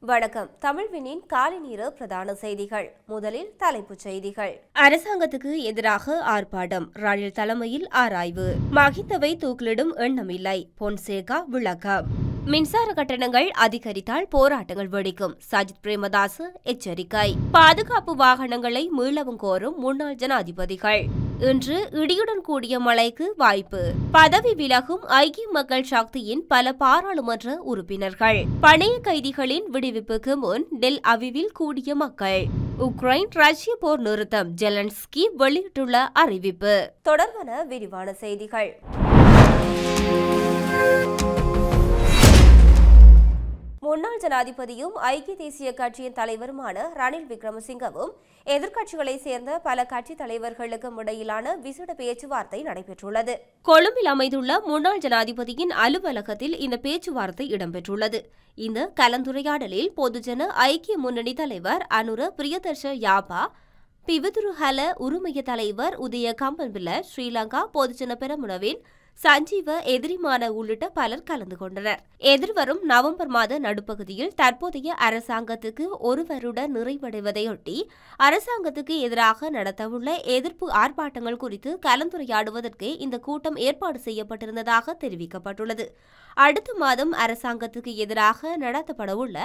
வணக்கம். தமிழ்வினின் காலை நேர பிரதான செய்திகள். முதலில் தலைப்புச் செய்திகள். அரசாங்கத்துக்கு எதிராக ஆர்ப்பாட்டம், ரணில் தலைமையில் ஆராய்வு. மஹிந்தவை தூக்கிலிடும் எண்ணமில்லை, பொன்சேகா விளக்கம். மின்சார கட்டணங்கள் அதிகரித்தால் போராட்டங்கள் வெடிக்கும், சஜித் பிரேமதாச எச்சரிக்கை. பாதுகாப்பு வாகனங்களை மீளவும் கோரும் முன்னாள் ஜனாதிபதிகள். இன்று இடியுடன் கூடிய மழைக்கு வாய்ப்பு. பதவி விலகும் ஐக்கிய மக்கள் சக்தியின் பல பாராளுமன்ற உறுப்பினர்கள். பணைய கைதிகளின் விடுவிப்புக்கு முன் டெல் அவிவில் கூடிய மக்கள். உக்ரைன் ரஷ்ய போர் நிறுத்தம், ஜெலன்ஸ்கி வெளியிட்டுள்ள அறிவிப்பு. தொடர்பான விரிவான செய்திகள். முன்னாள் ஜனாதிபதியும் ஐக்கிய தேசிய கட்சியின் தலைவருமான ரணில் விக்ரமசிங்கவும் எதிர்க்கட்சிகளைச் சேர்ந்த பல கட்சித் தலைவர்களுக்கும் இடையிலான விசேட பேச்சுவார்த்தை நடைபெற்றுள்ளது. கொழும்பில் அமைந்துள்ள முன்னாள் ஜனாதிபதியின் அலுவலகத்தில் இந்த பேச்சுவார்த்தை இடம்பெற்றுள்ளது. இந்த கலந்துரையாடலில் பொதுஜன ஐக்கிய முன்னணி தலைவர் அனுர பிரியதர்ஷ யாபா, பிவிதுருஹல உரிமைய தலைவர் உதய கம்பன்பில, ஸ்ரீலங்கா பொதுஜன பெரமுனவின் சஞ்சீவ எதிரிமான உள்ளிட்ட பலர் கலந்து கொண்டனர். எதிர்வரும் நவம்பர் மாத நடுப்பகுதியில் தற்போதைய அரசாங்கத்துக்கு ஒரு வருட நிறைவடைவதையொட்டி அரசாங்கத்துக்கு எதிராக நடத்தவுள்ள எதிர்ப்பு ஆர்ப்பாட்டங்கள் குறித்து கலந்துரையாடுவதற்கு இந்த கூட்டம் ஏற்பாடு செய்யப்பட்டிருந்ததாக தெரிவிக்கப்பட்டுள்ளது. அடுத்த மாதம் அரசாங்கத்துக்கு எதிராக நடத்தப்படவுள்ள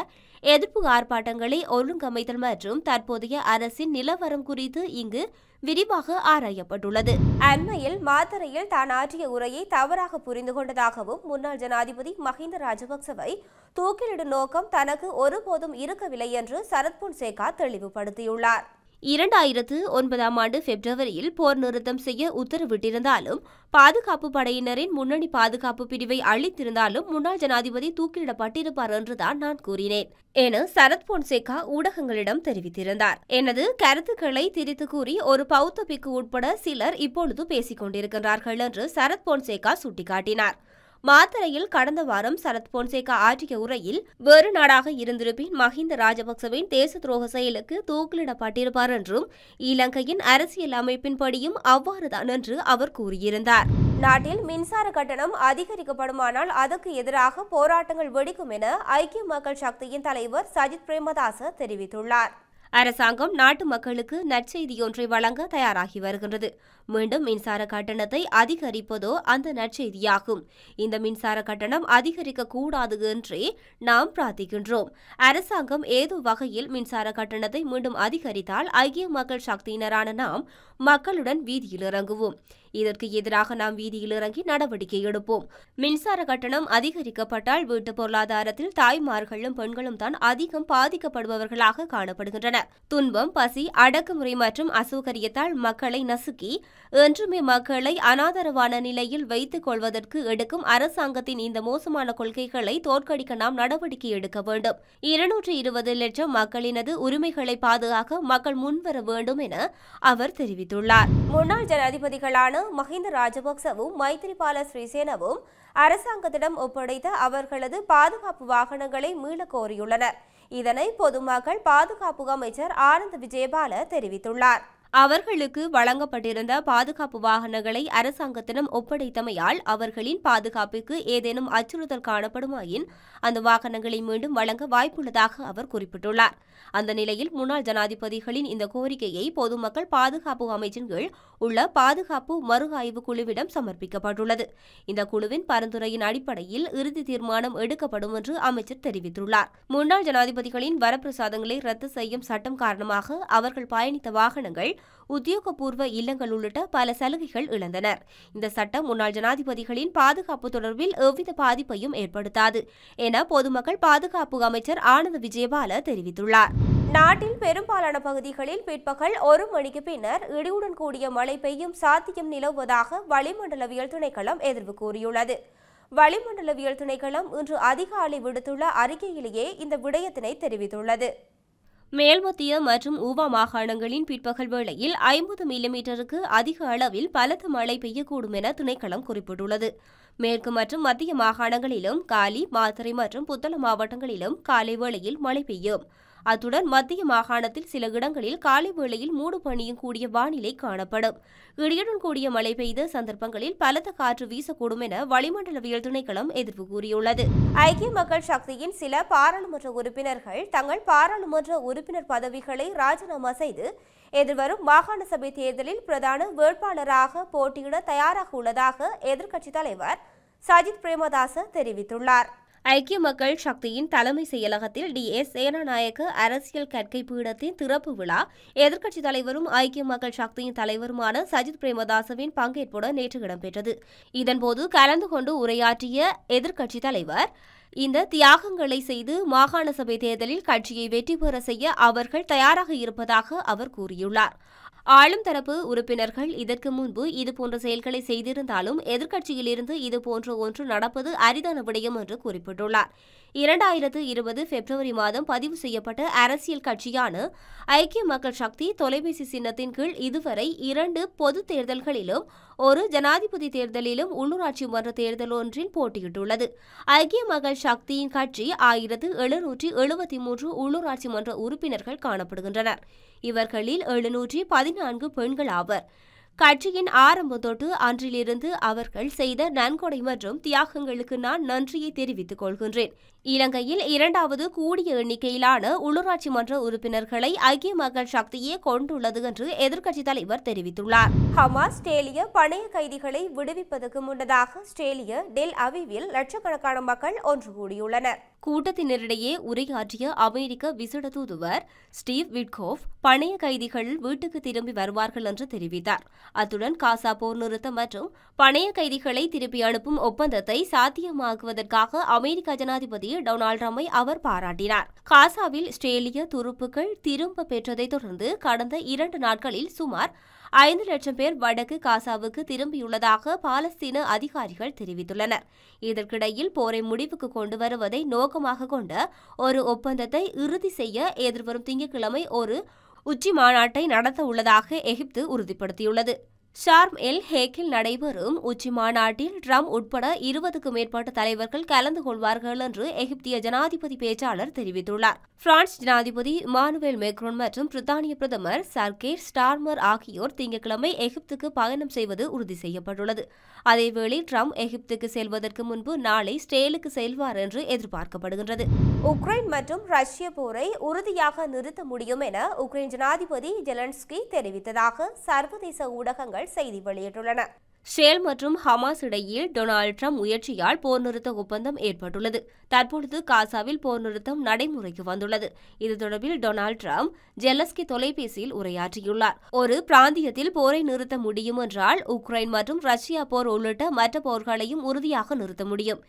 எதிர்ப்பு ஆர்ப்பாட்டங்களை ஒழுங்கமைத்தல் மற்றும் தற்போதைய அரசின் நிலவரம் குறித்து இங்கு விரிவாக ஆராயப்பட்டுள்ளது. அண்மையில் மாத்தறையில் தான் ஆற்றிய உரையை தவறாக புரிந்து கொண்டதாகவும் முன்னாள் ஜனாதிபதி மஹிந்த ராஜபக்சவை தூக்கிலிடும் நோக்கம் தனக்கு ஒருபோதும் இருக்கவில்லை என்று சரத் பொன்சேகா தெளிவுபடுத்தியுள்ளார். 2009 ஆண்டு பிப்ரவரியில் போர் நிறுத்தம் செய்ய உத்தரவிட்டிருந்தாலும் பாதுகாப்பு படையினரின் முன்னணி பாதுகாப்பு பிரிவை அளித்திருந்தாலும் முன்னாள் ஜனாதிபதி தூக்கிலிடப்பட்டிருப்பார் என்றுதான் நான் கூறினேன் என சரத் பொன்சேகா ஊடகங்களிடம் தெரிவித்திருந்தார். எனது கருத்துக்களை திரித்து கூறி ஒரு பௌத்த பிக்கு உட்பட சிலர் இப்பொழுது பேசிக் கொண்டிருக்கிறார்கள் என்று சரத் பொன்சேகா சுட்டிக்காட்டினார். மாத்தறையில் கடந்த வாரம் சரத் பொன்சேகா ஆற்றிய உரையில் வேறு நாடாக இருந்திருப்பின் மஹிந்த ராஜபக்சவின் தேச துரோக செயலுக்கு தூக்கிலிடப்பட்டிருப்பார் என்றும் இலங்கையின் அரசியல் அமைப்பின்படியும் அவ்வாறுதான் என்று அவர் கூறியிருந்தார். நாட்டில் மின்சார கட்டணம் அதிகரிக்கப்படுமானால் அதற்கு எதிராக போராட்டங்கள் வெடிக்கும் என ஐக்கிய மக்கள் சக்தியின் தலைவர் சஜித் பிரேமதாச தெரிவித்துள்ளார். அரசாங்கம் நாட்டு மக்களுக்கு நற்செய்தியொன்றை வழங்க தயாராகி வருகின்றது. மீண்டும் மின்சார கட்டணத்தை அதிகரிப்பதோ அந்த நற்செய்தியாகும். இந்த மின்சார கட்டணம் அதிகரிக்கக்கூடாது என்றே நாம் பிரார்த்திக்கின்றோம். அரசாங்கம் ஏதோ வகையில் மின்சார கட்டணத்தை மீண்டும் அதிகரித்தால் ஐக்கிய மக்கள் சக்தியினரான நாம் மக்களுடன் வீதியில் இறங்குவோம். இதற்கு எதிராக நாம் வீதியில் இறங்கி நடவடிக்கை எடுப்போம். மின்சார கட்டணம் அதிகரிக்கப்பட்டால் வீட்டு பொருளாதாரத்தில் தாய்மார்களும் பெண்களும் தான் அதிகம் பாதிக்கப்படுபவர்களாக காணப்படுகின்றனர். துன்பம், பசி, அடக்குமுறை மற்றும் அசௌகரியத்தால் மக்களை நசுக்கி என்றுமே மக்களை அனாதரவான நிலையில் வைத்துக் கொள்வதற்கு எடுக்கும் அரசாங்கத்தின் இந்த மோசமான கொள்கைகளை தோற்கடிக்க நாம் நடவடிக்கை எடுக்க வேண்டும். 220 லட்சம் மக்களினது உரிமைகளை பாதுகாக்க மக்கள் முன்வர வேண்டும் என அவர் தெரிவித்துள்ளார். முன்னாள் ஜனாதிபதிகளான மஹிந்த ராஜபக்சவும் மைத்திரிபால சிறிசேனவும் அரசாங்கத்திடம் ஒப்படைத்த அவர்களது பாதுகாப்பு வாகனங்களை மீள கோரியுள்ளனர். இதனை பொதுமக்கள் பாதுகாப்பு அமைச்சர் ஆனந்த் விஜயபால தெரிவித்துள்ளார். அவர்களுக்கு வழங்கப்பட்டிருந்த பாதுகாப்பு வாகனங்களை அரசாங்கத்திடம் ஒப்படைத்தமையால் அவர்களின் பாதுகாப்புக்கு ஏதேனும் அச்சுறுத்தல் காணப்படுமாயின் அந்த வாகனங்களை மீண்டும் வழங்க வாய்ப்புள்ளதாக அவர் குறிப்பிட்டுள்ளார். அந்த நிலையில் முன்னாள் ஜனாதிபதிகளின் இந்த கோரிக்கையை பொதுமக்கள் பாதுகாப்பு அமைச்சின் கீழ் உள்ள பாதுகாப்பு மறு ஆய்வு குழுவிடம் சமர்ப்பிக்கப்பட்டுள்ளது. இந்த குழுவின் பரிந்துரையின் அடிப்படையில் இறுதி தீர்மானம் எடுக்கப்படும் என்று அமைச்சர் தெரிவித்துள்ளார். முன்னாள் ஜனாதிபதிகளின் வரப்பிரசாதங்களை ரத்து செய்யும் சட்டம் காரணமாக அவர்கள் பயணித்த வாகனங்கள், உத்தியோகபூர்வ இல்லங்கள் உள்ளிட்ட பல சலுகைகள் இழந்தனர். இந்த சட்டம் முன்னாள் ஜனாதிபதிகளின் பாதுகாப்பு தொடர்பில் எவ்வித பாதிப்பையும் ஏற்படுத்தாது என பொதுமக்கள் பாதுகாப்பு அமைச்சர் ஆனந்த் விஜயபால தெரிவித்துள்ளார். நாட்டில் பெரும்பாலான பகுதிகளில் பிற்பகல் 1 மணிக்கு பின்னர் இடியுடன் கூடிய மழை பெய்யும் சாத்தியம் நிலவுவதாக வளிமண்டலவியல் திணைக்களம் எதிர்வு கூறியுள்ளது. வளிமண்டலவியல் திணைக்களம் இன்று அதிகாலை விடுத்துள்ள அறிக்கையிலேயே இந்த விடயத்தினை தெரிவித்துள்ளது. மேல்மத்திய மற்றும் ஊவா மாகாணங்களின் பிற்பகல் வேளையில் 50 மில்லிமீட்டருக்கு அதிக அளவில் பலத்த மழை பெய்யக்கூடும் என திணைக்களம் குறிப்பிட்டுள்ளது. மேற்கு மற்றும் மத்திய மாகாணங்களிலும் காலி, மாத்தறை மற்றும் புத்தளம் மாவட்டங்களிலும் காலை வேளையில் மழை பெய்யும். அத்துடன் மத்திய மாகாணத்தில் சில இடங்களில் காலை வேளையில் மூடுபனியும் கூடிய வானிலை காணப்படும். இடியுடன் கூடிய மழை பெய்த சந்தர்ப்பங்களில் பலத்த காற்று வீசக்கூடும் என வளிமண்டலவியல் திணைக்களம் எதிர்ப்பு கூறியுள்ளது. ஐக்கிய மக்கள் சக்தியின் சில பாராளுமன்ற உறுப்பினர்கள் தங்கள் பாராளுமன்ற உறுப்பினர் பதவிகளை ராஜினாமா செய்து எதிர்வரும் மாகாண சபை தேர்தலில் பிரதான வேட்பாளராக போட்டியிட தயாராக உள்ளதாக எதிர்க்கட்சித் தலைவர் சஜித் பிரேமதாச தெரிவித்துள்ளார். ஐக்கிய மக்கள் சக்தியின் தலைமை செயலகத்தில் DS சேனாநாயக்க அரசியல் கற்கை பீடத்தின் திறப்பு விழா எதிர்க்கட்சித் தலைவரும் ஐக்கிய மக்கள் சக்தியின் தலைவருமான சஜித் பிரேமதாசவின் பங்கேற்புடன் நேற்று இடம்பெற்றது. இதன்போது கலந்து கொண்டு உரையாற்றிய எதிர்க்கட்சித் தலைவர் இந்த தியாகங்களை செய்து மாகாண சபை தேர்தலில் கட்சியை வெற்றி பெற செய்ய அவர்கள் தயாராக இருப்பதாக அவர் கூறியுள்ளார். ஆளும் தரப்பு உறுப்பினர்கள் இதற்கு முன்பு இதுபோன்ற செயல்களை செய்திருந்தாலும் எதிர்க்கட்சியிலிருந்து இதுபோன்ற ஒன்று நடப்பது அரிதான விடயம் என்று குறிப்பிட்டுள்ளார். 2020 பிப்ரவரி மாதம் பதிவு செய்யப்பட்ட அரசியல் கட்சியான ஐக்கிய மக்கள் சக்தி தொலைபேசி சின்னத்தின் கீழ் இதுவரை 2 பொது தேர்தல்களிலும் ஒரு ஜனாதிபதி தேர்தலிலும் உள்ளூராட்சி மன்ற தேர்தல் ஒன்றில் போட்டியிட்டுள்ளது. ஐக்கிய மக்கள் சக்தியின் கட்சி 1773 உள்ளூராட்சி மன்ற உறுப்பினர்கள் காணப்படுகின்றனர். இவர்களில் 714 பெண்கள் ஆவர். கட்சியின் ஆரம்பம் தொட்டு அன்றிலிருந்து அவர்கள் செய்த நன்கொடை மற்றும் தியாகங்களுக்கு நான் நன்றியை தெரிவித்துக் கொள்கின்றேன். இலங்கையில் 2வது கூடிய எண்ணிக்கையிலான உள்ளூராட்சி மன்ற உறுப்பினர்களை ஐக்கிய மக்கள் சக்தியே கொண்டுள்ளது என்று எதிர்க்கட்சித் தலைவர் தெரிவித்துள்ளார். ஹமாஸ் ஆஸ்திரேலிய பணைய கைதிகளை விடுவிப்பதற்கு முன்னதாக ஆஸ்திரேலிய டெல் அவிவில் லட்சக்கணக்கான மக்கள் ஒன்று கூடியுள்ளனர். கூட்டத்தினரிடையே உரையாற்றிய அமெரிக்க விசேட தூதுவர் ஸ்டீவ் விட்கோஃப் பணைய கைதிகள் வீட்டுக்கு திரும்பி வருவார்கள் என்று தெரிவித்தார். அத்துடன் காசா போர் நிறுத்தம் மற்றும் பணைய கைதிகளை திருப்பி அனுப்பும் ஒப்பந்தத்தை சாத்தியமாக்குவதற்காக அமெரிக்க ஜனாதிபதி டொனால்ட் ட்ரம்பை அவர் பாராட்டினார். காசாவில் ஆஸ்திரேலிய துருப்புக்கள் திரும்ப பெற்றதைத் தொடர்ந்து கடந்த 2 நாட்களில் சுமார் 5 லட்சம் பேர் வடக்கு காசாவுக்கு திரும்பியுள்ளதாக பாலஸ்தீன அதிகாரிகள் தெரிவித்துள்ளனர். இதற்கிடையில் போரை முடிவுக்கு கொண்டு வருவதை நோக்கமாக கொண்ட ஒரு ஒப்பந்தத்தை இறுதி செய்ய எதிர்வரும் திங்கட்கிழமை ஒரு உச்சி மாநாட்டை நடத்த உள்ளதாக எகிப்து உறுதிப்படுத்தியுள்ளது. ஷார்ம் எல் ஹேக்கில் நடைபெறும் உச்சி மாநாட்டில் ட்ரம்ப் உட்பட 20க்கும் மேற்பட்ட தலைவர்கள் கலந்து கொள்வார்கள் என்று எகிப்திய ஜனாதிபதி பேச்சாளர் தெரிவித்துள்ளார். பிரான்ஸ் ஜனாதிபதி இமானுவேல் மேக்ரோன் மற்றும் பிரித்தானிய பிரதமர் சர் கீர் ஸ்டார்மர் ஆகியோர் திங்கட்கிழமை எகிப்துக்கு பயணம் செய்வது உறுதி செய்யப்பட்டுள்ளது. அதேவேளை ட்ரம்ப் எகிப்துக்கு செல்வதற்கு முன்பு நாளை இஸ்ரேலுக்கு செல்வார் என்று எதிர்பார்க்கப்படுகின்றது. உக்ரைன் மற்றும் ரஷ்ய போரை உறுதியாக நிறுத்த முடியும் என உக்ரைன் ஜனாதிபதி ஜெலன்ஸ்கி தெரிவித்ததாக சர்வதேச ஊடகங்கள் செய்தி வெளியிட்டுள்ளன. இஸ்ரேல் மற்றும் ஹமாஸ் இடையில் டொனால்ட் ட்ரம்ப் முயற்சியால் போர் நிறுத்த ஒப்பந்தம் ஏற்பட்டுள்ளது. தற்பொழுது காசாவில் போர் நிறுத்தம் நடைமுறைக்கு வந்துள்ளது. இது தொடர்பில் டொனால்ட் ட்ரம்ப் ஜெலன்ஸ்கி தொலைபேசியில் உரையாற்றியுள்ளார். ஒரு பிராந்தியத்தில் போரை நிறுத்த முடியும் என்றால் உக்ரைன் மற்றும் ரஷ்யா போர் உள்ளிட்ட மற்ற போர்களையும் உறுதியாக நிறுத்த முடியும்.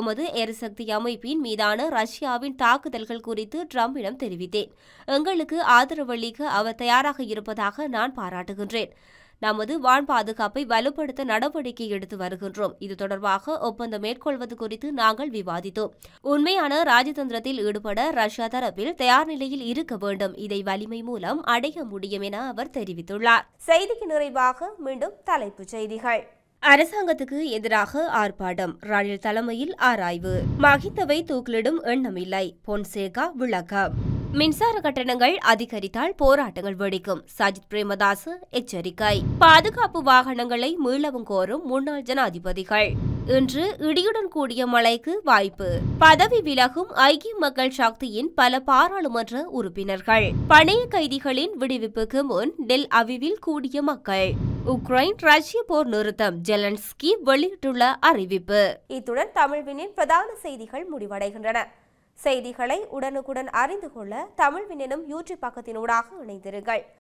எமது எரிசக்தி அமைப்பின் மீதான ரஷ்யாவின் தாக்குதல்கள் குறித்து ட்ரம்பிடம் தெரிவித்தேன். எங்களுக்கு ஆதரவளிக்க அவர் தயாராக இருப்பதாக நான் பாராட்டுகின்றேன். நமது வான் பாதுகாப்பை வலுப்படுத்த நடவடிக்கை எடுத்து வருகின்றோம். இது தொடர்பாக ஒப்பந்தம் மேற்கொள்வது குறித்து நாங்கள் விவாதித்தோம். உண்மையான ராஜதந்திரத்தில் ஈடுபட ரஷ்யா தரப்பில் தயார் நிலையில் இருக்க வேண்டும். இதை வலிமை மூலம் அடைய முடியும் என அவர் தெரிவித்துள்ளார். செய்திக்கு நிறைவாக மீண்டும் தலைப்புச் செய்திகள். அரசாங்கத்துக்கு எதிராக ஆர்ப்பாட்டம், ரணில் தலைமையில் ஆராய்வு. மஹிந்தவை தூக்கிலிடும் எண்ணமில்லை, பொன்சேகா விளக்கம். மின்சார கட்டணங்கள் அதிகரித்தால் போராட்டங்கள் வெடிக்கும், சஜித் பிரேமதாச எச்சரிக்கை. பாதுகாப்பு வாகனங்களை மீளவும் கோரும் முன்னாள் ஜனாதிபதிகள். இன்று இடியுடன் கூடிய மழைக்கு வாய்ப்பு. பதவி விலகும் ஐக்கிய மக்கள் சக்தியின் பல பாராளுமன்ற உறுப்பினர்கள். பணைய கைதிகளின் விடுவிப்புக்கு முன் டெல் அவிவில் கூடிய மக்கள். உக்ரைன் ரஷ்ய போர் நிறுத்தம், ஜெலன்ஸ்கி வெளியிட்டுள்ள அறிவிப்பு. இத்துடன் தமிழ்வினின் பிரதான செய்திகள் முடிவடைகின்றன. செய்திகளை உடனுக்குடன் அறிந்து கொள்ள தமிழ்வின் எனும் யூடியூப் பக்கத்தினூடாக இணைந்திருங்கள்.